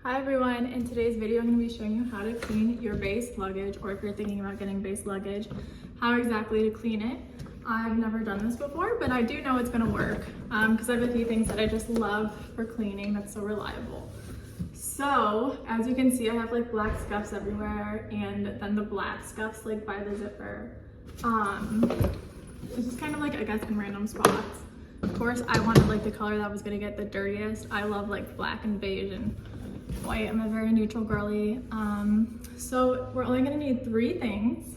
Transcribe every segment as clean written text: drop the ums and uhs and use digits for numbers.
Hi everyone, in today's video I'm going to be showing you how to clean your BÉIS luggage, or if you're thinking about getting BÉIS luggage, how exactly to clean it. I've never done this before, but I do know it's going to work because I have a few things that I just love for cleaning that's so reliable. So as you can see, I have like black scuffs everywhere, and then the black scuffs like by the zipper. It's just kind of like, I guess, in random spots. Of course, I wanted like the color that was going to get the dirtiest. I love like black and beige and white. I'm a very neutral girly. So we're only gonna need 3 things.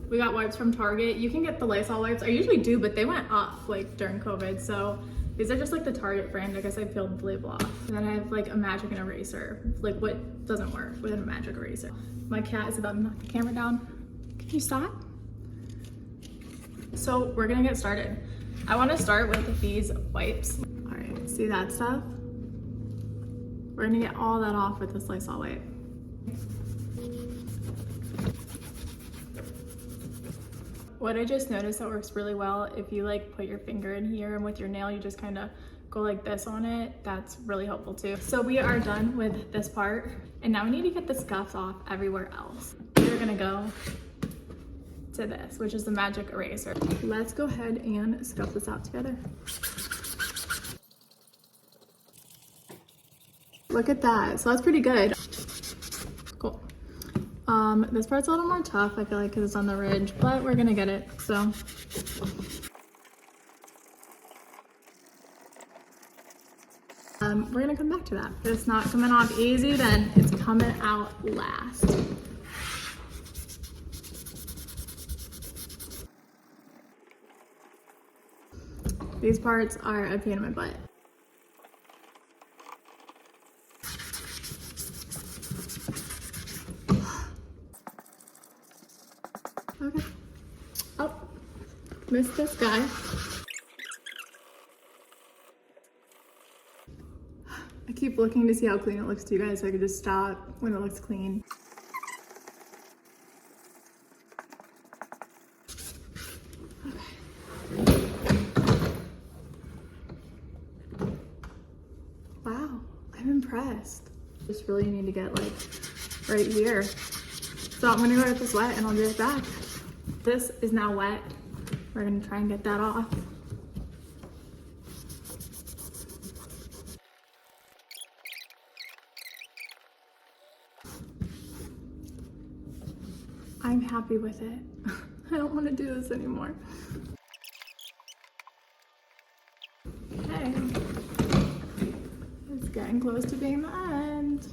We got wipes from Target. You can get the Lysol wipes. I usually do, but they went up like during COVID. So these are just like the Target brand. I guess I peeled the label off. And then I have like a magic and eraser. Like what doesn't work with a magic eraser. My cat is about to knock the camera down. Can you stop? So we're gonna get started. I wanna start with these wipes. All right, see that stuff? We're gonna get all that off with this Lysol wipe. What I just noticed that works really well, if you like put your finger in here and with your nail, you just kind of go like this on it, that's really helpful too. So we are done with this part, and now we need to get the scuffs off everywhere else. We're gonna go to this, which is the magic eraser. Let's go ahead and scuff this out together. Look at that. So that's pretty good. Cool. This part's a little more tough, I feel like, because it's on the ridge, but we're gonna get it. So we're gonna come back to that. If it's not coming off easy, then it's coming out last. These parts are a pain in my butt. Okay. Oh, missed this guy. I keep looking to see how clean it looks to you guys so I can just stop when it looks clean. Okay. Wow, I'm impressed. Just really need to get like right here. So I'm gonna go get this wet and I'll be right back. This is now wet. We're gonna try and get that off. I'm happy with it. I don't want to do this anymore. Okay. It's getting close to being the end.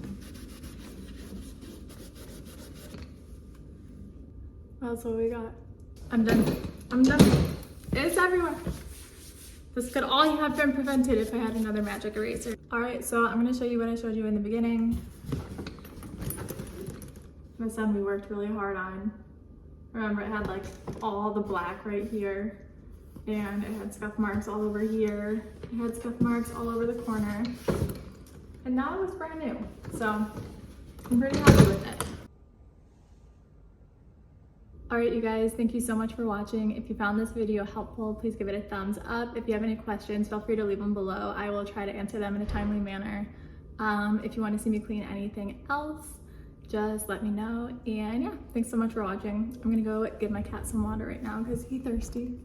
That's what we got. I'm done. I'm done. It's everywhere. This could all have been prevented if I had another magic eraser. All right, so I'm gonna show you what I showed you in the beginning. This one we worked really hard on. Remember, it had like all the black right here, and it had scuff marks all over here. It had scuff marks all over the corner. And now it looks brand new. So I'm pretty happy with it. All right, you guys, thank you so much for watching. If you found this video helpful, please give it a thumbs up. If you have any questions, feel free to leave them below. I will try to answer them in a timely manner. If you want to see me clean anything else, just let me know. And yeah, thanks so much for watching. I'm gonna go give my cat some water right now because he's thirsty.